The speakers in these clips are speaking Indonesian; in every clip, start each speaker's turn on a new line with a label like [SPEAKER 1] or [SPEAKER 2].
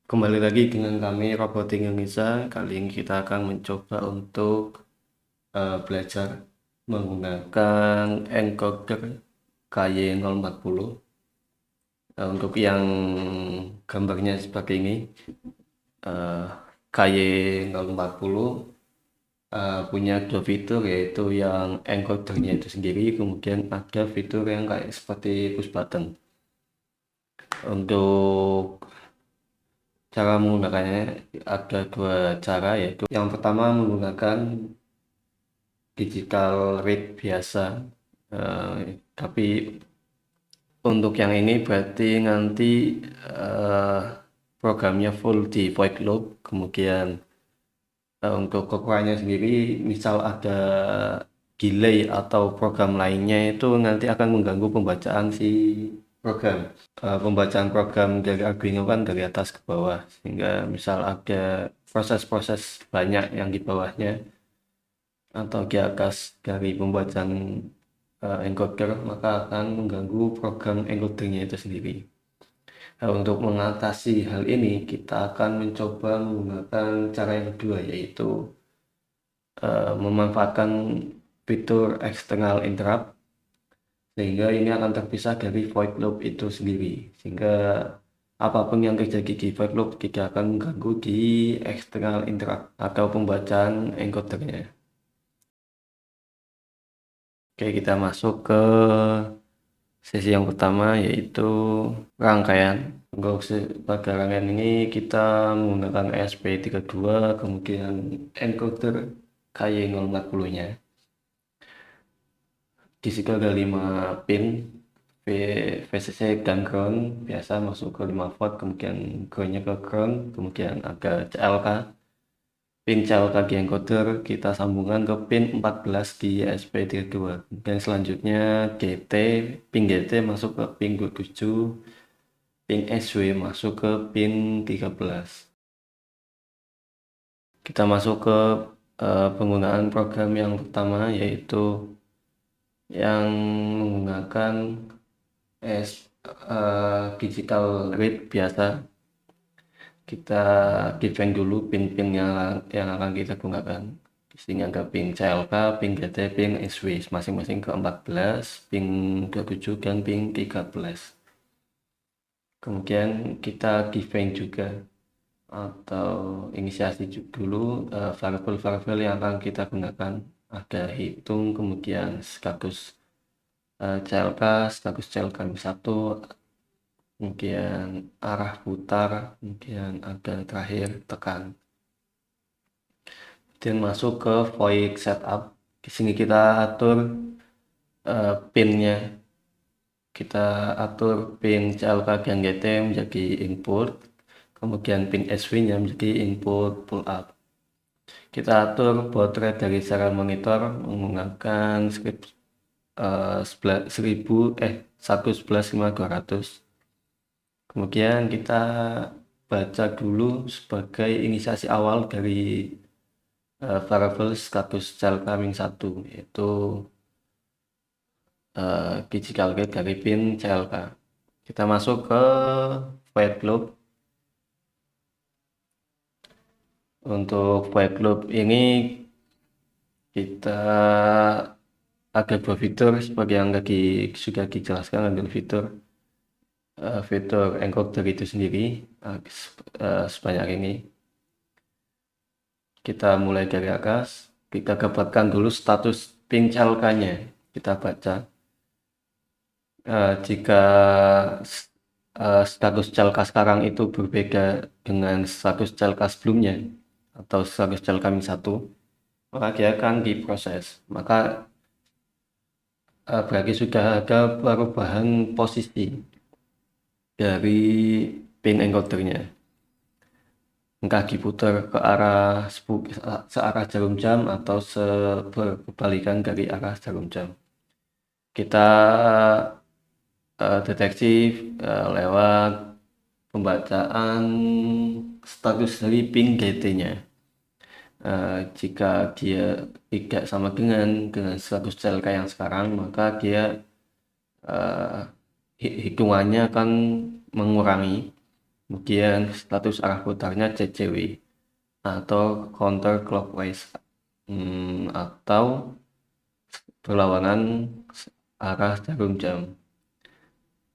[SPEAKER 1] Kembali lagi dengan kami Robotik Indonesia. Kali ini kita akan mencoba untuk belajar menggunakan encoder KY040. Untuk yang gambarnya seperti ini, eh, KY040 punya dua fitur, yaitu yang encodernya itu sendiri, kemudian ada fitur yang kayak seperti push button. Untuk cara menggunakannya ada dua cara, yaitu yang pertama menggunakan digital read biasa. Tapi untuk yang ini berarti nanti eh, programnya full di void loop. Kemudian untuk kekurangannya sendiri, misal ada delay atau program lainnya, itu nanti akan mengganggu pembacaan si program. Pembacaan program dari Arduino kan dari atas ke bawah, sehingga misal ada proses-proses banyak yang di bawahnya atau di atas dari pembacaan encoder, maka akan mengganggu program encodernya itu sendiri. Nah, untuk mengatasi hal ini, kita akan mencoba menggunakan cara yang kedua, yaitu memanfaatkan fitur external interrupt, sehingga ini akan terpisah dari void loop itu sendiri, sehingga apapun yang terjadi di void loop tidak akan mengganggu di external interrupt atau pembacaan encodernya. Oke, kita masuk ke sesi yang pertama, yaitu rangkaian. Untuk pada rangkaian ini kita menggunakan ESP32, kemudian encoder KY040-nya. Di situ ada 5 pin VCC dan ground, biasa masuk ke 5 volt, kemudian groundnya ke ground, kemudian ada CLK. Pin CLK di encoder kita sambungkan ke pin 14 di ESP32. Dan selanjutnya GT, pin GT masuk ke pin 27, pin SW masuk ke pin 13. Kita masuk ke penggunaan program yang pertama, yaitu yang menggunakan digital read biasa. Kita define dulu pin-pin yang akan kita gunakan. Di sini ada pin CLK, pin GT, pin SW, masing-masing ke 14, pin 27, dan pin 13. Kemudian kita define juga atau inisiasi dulu variabel-variabel yang akan kita gunakan. Ada hitung, kemudian status CLK, status CLK 1, kemudian arah putar, kemudian ada terakhir tekan. Kemudian masuk ke void setup. Di sini kita atur pinnya. Kita atur pin CLK dan GT menjadi input, kemudian pin SW-nya menjadi input pull up. Kita atur baud rate dari serial monitor menggunakan script 111.5.200. Kemudian kita baca dulu sebagai inisiasi awal dari variable status CLK -1, yaitu digital read dari pin CLK. Kita masuk ke void loop. Untuk void loop ini kita ada dua fitur seperti yang tadi sudah dijelaskan. Ada fitur encoder itu sendiri sebanyak ini. Kita mulai dari atas, kita dapatkan dulu status pin CLK-nya. Kita baca jika status CLK sekarang itu berbeda dengan status CLK sebelumnya atau status CLK -1, maka dia akan diproses. Maka berarti sudah ada perubahan posisi dari pin encodernya, entah diputar ke arah searah jarum jam atau berbalikan dari arah jarum jam. Kita deteksi lewat pembacaan status dari pin GT-nya. Jika dia tidak sama dengan status CLK yang sekarang, maka dia hitungannya akan mengurangi. Kemudian status arah putarnya CCW atau counter clockwise, atau berlawanan arah jarum jam.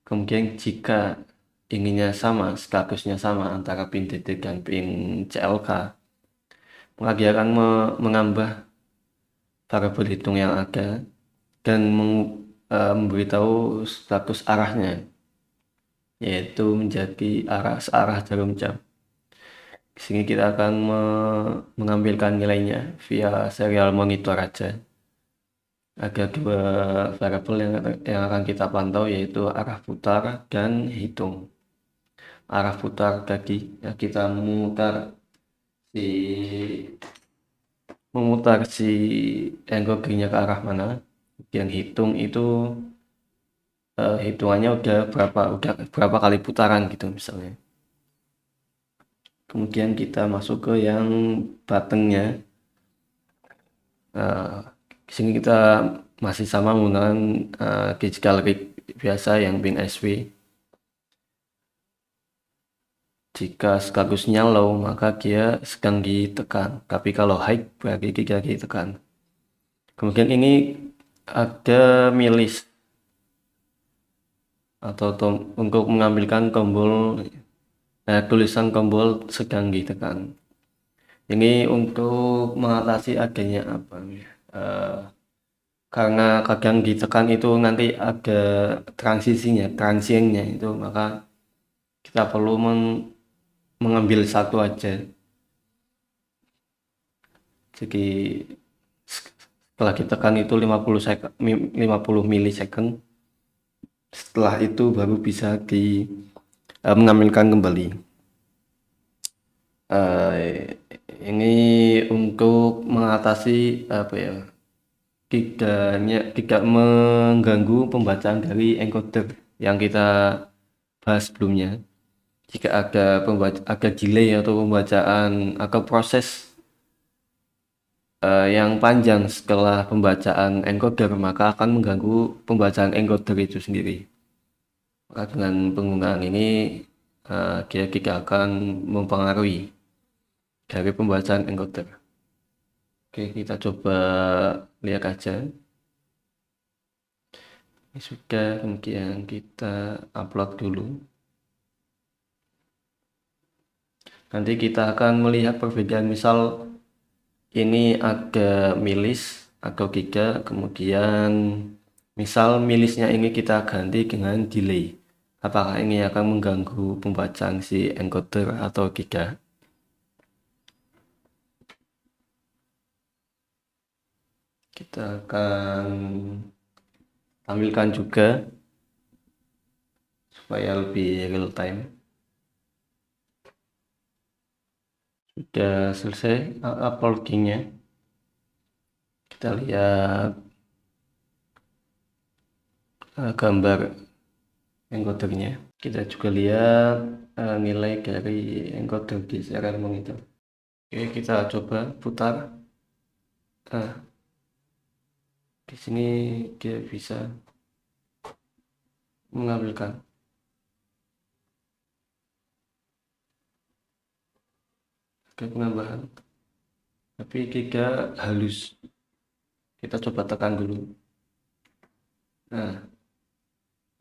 [SPEAKER 1] Kemudian jika inginnya sama, statusnya sama antara pin DD dan pin CLK, maka dia akan menambah variabel hitung yang ada dan memberitahu status arahnya, yaitu menjadi searah jarum jam. Di sini kita akan mengambilkan nilainya via serial monitor aja. Ada dua variabel yang akan kita pantau, yaitu arah putar dan hitung. Arah putar tadi ya, kita memutar si encodernya ke arah mana. Yang hitung itu hitungannya udah berapa kali putaran gitu misalnya. Kemudian kita masuk ke yang buttonnya. Di sini kita masih sama menggunakan digital rig biasa yang pin SW. Jika statusnya low, maka dia sedang ditekan, tapi kalau high berarti tidak ditekan. Kemudian ini ada milis atau untuk mengambilkan tombol tulisan tombol sedang ditekan. Ini untuk mengatasi adanya apa ya? Karena kadang ditekan itu nanti ada transiennya itu, maka kita perlu mengambil satu aja. Jadi setelah ditekan itu 50 milisecond. Setelah itu baru bisa mengambilkan kembali. Ini untuk mengatasi apa ya? Tidak mengganggu pembacaan dari encoder yang kita bahas sebelumnya. Jika ada delay atau pembacaan atau proses yang panjang setelah pembacaan encoder, maka akan mengganggu pembacaan encoder itu sendiri. Maka dengan penggunaan ini dia tidak akan mempengaruhi dari pembacaan encoder. Oke, kita coba lihat aja. Ini sudah, kemudian kita upload dulu. Nanti kita akan melihat perbedaan, misal ini ada milis atau giga, kemudian misal milisnya ini kita ganti dengan delay. Apakah ini akan mengganggu pembacaan si encoder atau giga? Kita akan tampilkan juga supaya lebih real time. Sudah selesai uploadingnya. Kita lihat gambar encodernya. Kita juga lihat nilai dari encoder di serial monitor. Oke, kita coba putar. Di sini dia bisa mengambilkan. Oke, penambahan. Tapi tidak halus. Kita coba tekan dulu. Nah,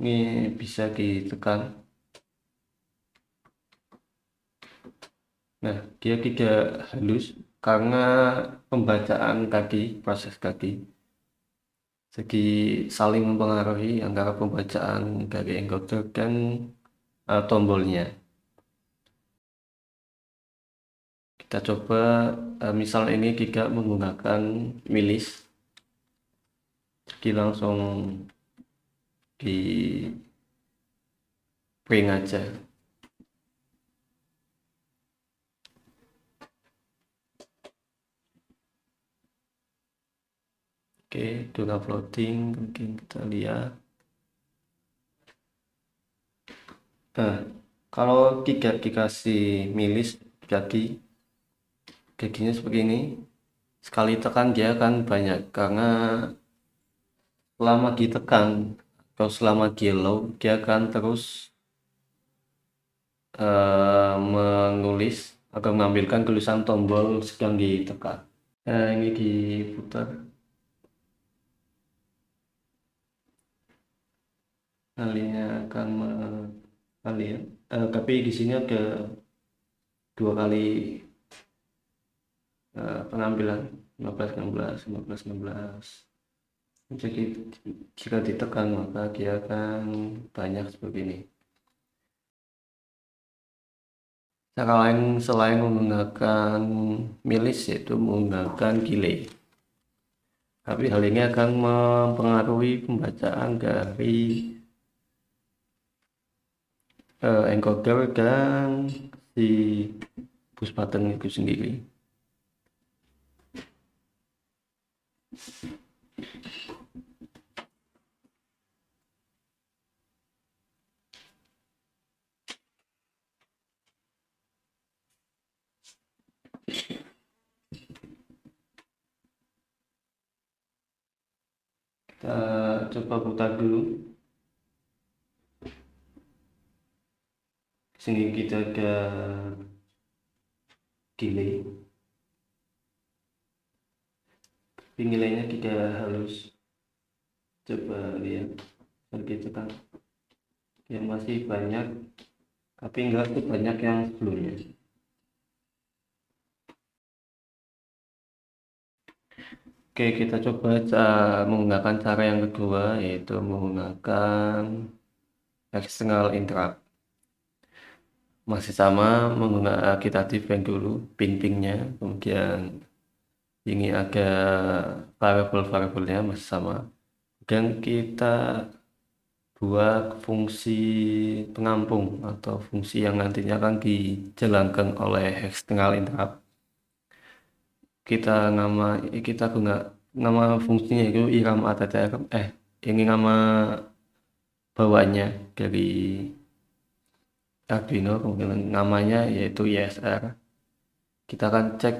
[SPEAKER 1] ini bisa ditekan. Nah, dia tidak halus karena pembacaan tadi, proses tadi. Jadi saling mempengaruhi antara pembacaan dari encoder dan tombolnya. Kita coba misal ini tidak menggunakan milis, jadi langsung di bring aja. Oke, dulu uploading, mungkin kita lihat. Nah, kalau tidak dikasih milis, jadi gaginya seperti ini. Sekali tekan dia akan banyak, karena selama ditekan atau selama dia low, dia akan terus menulis atau mengambilkan tulisan tombol sedang ditekan. Ini diputar. Kalinya akan kalian tapi di sini ada 2 kali pengambilan 15 16 15 16. Jadi jika ditekan maka dia akan banyak seperti ini. Cara lain selain menggunakan milis yaitu menggunakan delay. Tapi hal ini akan mempengaruhi pembacaan dari encoder dan si push button itu sendiri. Kita coba putar dulu. Sini kita ada delay. Tapi nilainya tidak halus. Coba lihat, kita kan yang masih banyak, tapi enggak sebanyak yang sebelumnya. Oke, kita coba menggunakan cara yang kedua, yaitu menggunakan external interrupt. Masih sama, menggunakan kita define dulu pin-pinnya, kemudian ini ada variable-variabelnya masih sama. Dan kita buat fungsi pengampung atau fungsi yang nantinya akan dijalankan oleh external interrupt. Kita guna nama fungsinya itu irama ATTR, ini nama bawaannya dari Arduino, kemudian namanya yaitu ISR. Kita akan cek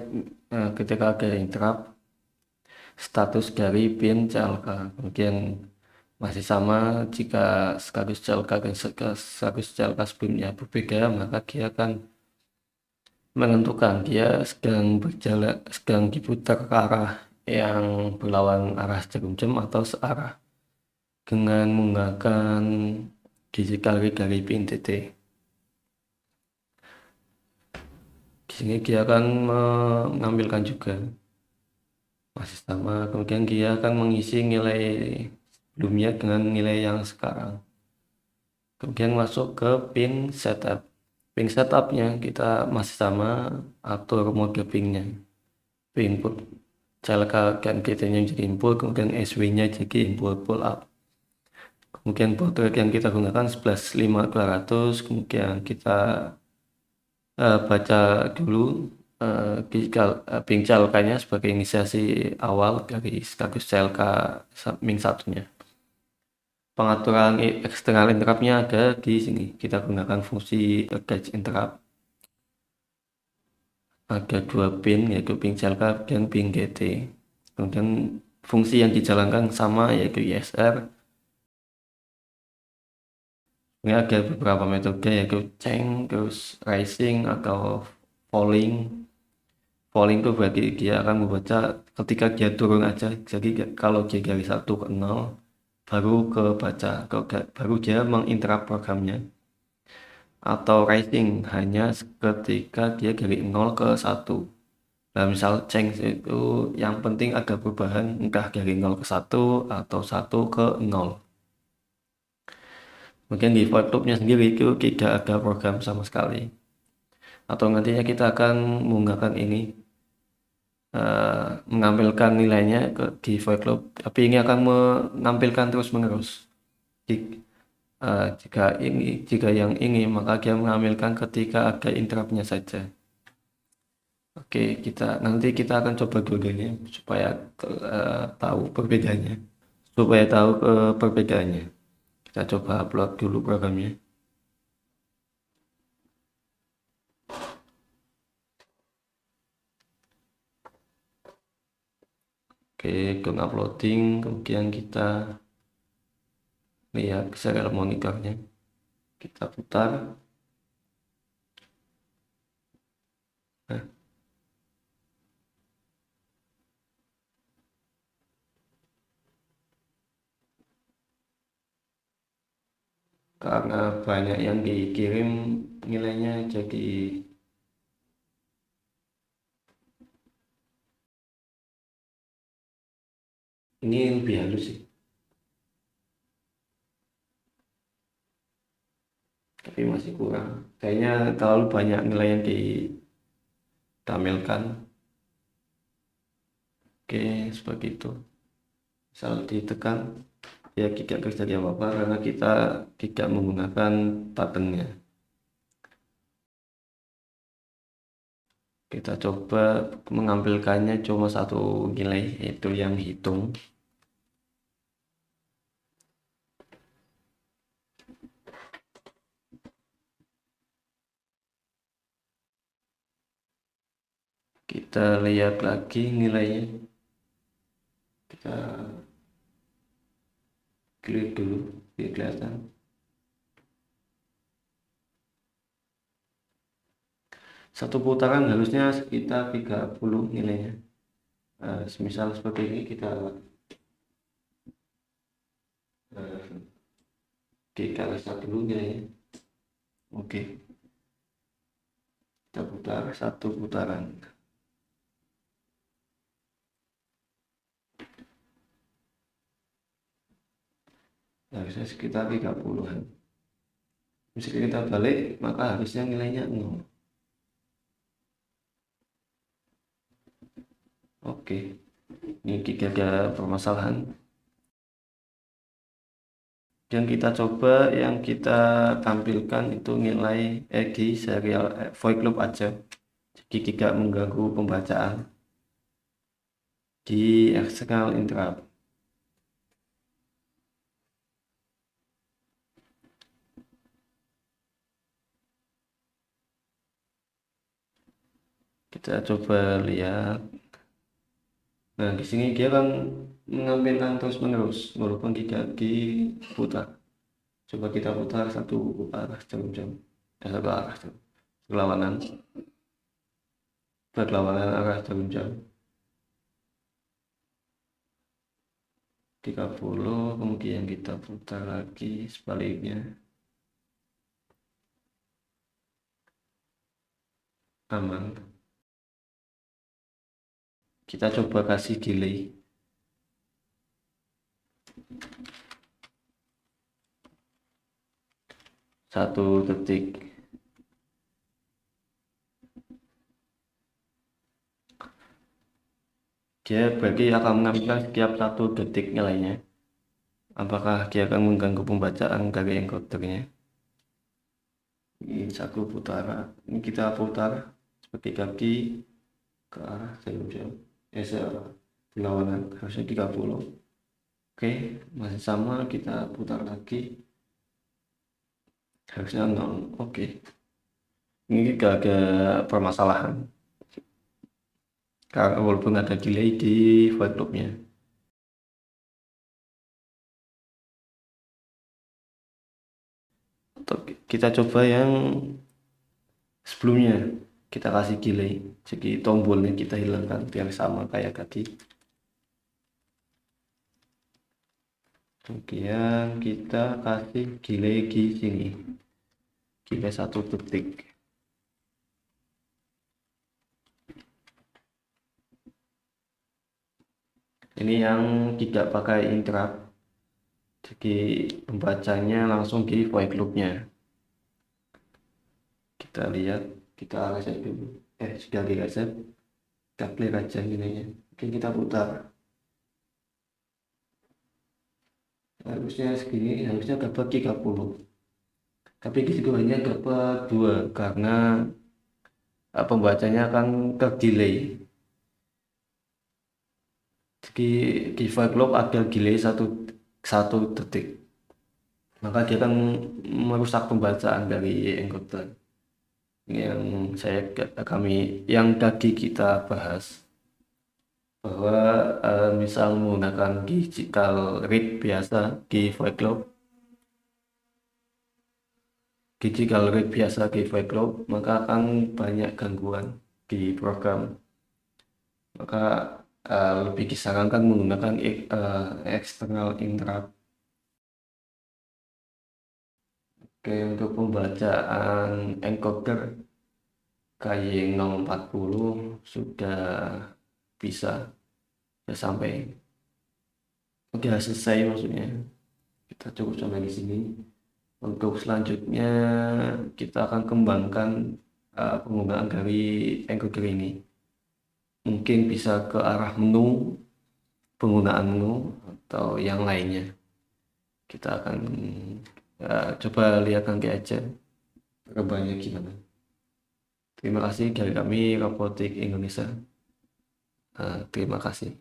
[SPEAKER 1] ketika ada interrupt status dari pin CLK, kemudian masih sama jika status CLK dan status CLK sebelumnya berbeda, maka dia akan menentukan dia sedang diputar ke arah yang berlawan arah jarum jam atau searah dengan menggunakan kali dari pin TT. Di sini dia akan mengambilkan juga masih sama, kemudian dia akan mengisi nilai sebelumnya dengan nilai yang sekarang, kemudian masuk ke pin setup. Pin setupnya kita masih sama, atur mode pinnya, input CLK dan GT nya jadi input, kemudian SW nya jadi input pull up, kemudian baud rate yang kita gunakan 11.5.200, kemudian kita baca dulu pin CLK nya sebagai inisiasi awal dari status CLK min satunya. Pengaturan eksternal interrupt-nya ada di sini. Kita gunakan fungsi attach interrupt. Ada 2 pin, yaitu pin CLK dan pin GT. Kemudian fungsi yang dijalankan sama, yaitu ISR. Ini ada beberapa metode, yaitu change, terus rising atau falling. Falling itu berarti dia akan membaca ketika dia turun aja. Jadi kalau dia dari 1 ke 0, baru ke baca, baru dia menginterrupt programnya. Atau rising hanya ketika dia dari 0 ke 1. Nah, misal change itu yang penting ada perubahan entah dari 0 ke 1 atau 1 ke 0. Mungkin di for loop-nya sendiri itu tidak ada program sama sekali. Atau nantinya kita akan menggunakan ini mengambilkan nilainya di for loop, tapi ini akan menampilkan terus menerus. Jika yang ini maka dia mengambilkan ketika ada interrupt-nya saja. Oke, nanti kita akan coba dua-duanya supaya tahu perbedaannya. Kita coba upload dulu programnya. Oke, untuk uploading, kemudian kita lihat serial monitornya. Kita putar. karena banyak yang dikirim nilainya jadi ini lebih halus sih, tapi masih kurang. Kayaknya terlalu banyak nilai yang ditampilkan. Oke, seperti itu. Misal ditekan, ya tidak terjadi apa-apa karena kita tidak menggunakan buttonnya. Kita coba mengambilkannya cuma satu nilai, yaitu yang hitung. Kita lihat lagi nilainya. Kita klik dulu biar kelihatan. Satu putaran harusnya sekitar 30 nilainya. Semisal seperti ini kita kita restart dulu nilainya. Oke, kita putar satu putaran. Harusnya sekitar 30-an. Meski kita balik, maka harusnya nilainya 0. Oke, ini tidak ada permasalahan. Yang kita coba, yang kita tampilkan itu nilai di serial void loop aja, jadi tidak mengganggu pembacaan di external interrupt. Kita coba lihat. Nah, di sini dia kan mengambilkan terus-menerus walaupun tidak diputar. Coba kita putar satu arah jarum jam, satu arah berlawanan, arah jarum jam. 30, kemudian kita putar lagi sebaliknya. Aman. Kita coba kasih delay. 1 detik. Dia berarti akan mengambil setiap 1 detik nilainya. Apakah dia akan mengganggu pembacaan dari encodernya? Ini 1 putaran. Ini kita putar seperti kaki ke arah jarum jam. Berlawanan harusnya 30. Oke, masih sama, kita putar lagi. Harusnya 0. Oke. Ini gak ada permasalahan. Karena walaupun ada delay di void loop-nya. Kita coba yang sebelumnya, kita kasih delay, jadi tombolnya kita hilangkan biar sama kayak tadi. Kemudian kita kasih delay di sini, delay 1 detik. Ini yang tidak pakai interrupt, jadi membacanya langsung di void loop-nya. Kita lihat, kita reset dulu. Sudah di reset, kita clear aja ininya. Oke, kita putar. Harusnya segini, harusnya dapat 30. Tapi di situ hanya dapat 2 karena pembacanya akan terdelay. Jadi di void loop ada delay 1 detik. Maka dia akan merusak pembacaan dari encoder. Ini yang tadi kita bahas, bahwa misal menggunakan digital read biasa di void loop, maka akan banyak gangguan di program. Maka lebih disarankan menggunakan external interrupt. Oke, untuk pembacaan encoder KY040 sudah bisa, sudah sampai, udah selesai maksudnya. Kita cukup sampai di sini. Untuk selanjutnya kita akan kembangkan penggunaan dari encoder ini. Mungkin bisa ke arah menu, penggunaan menu atau yang lainnya. Kita akan coba lihat nanti aja kebanyakan gimana. Terima kasih dari kami Robotik Indonesia. Terima kasih.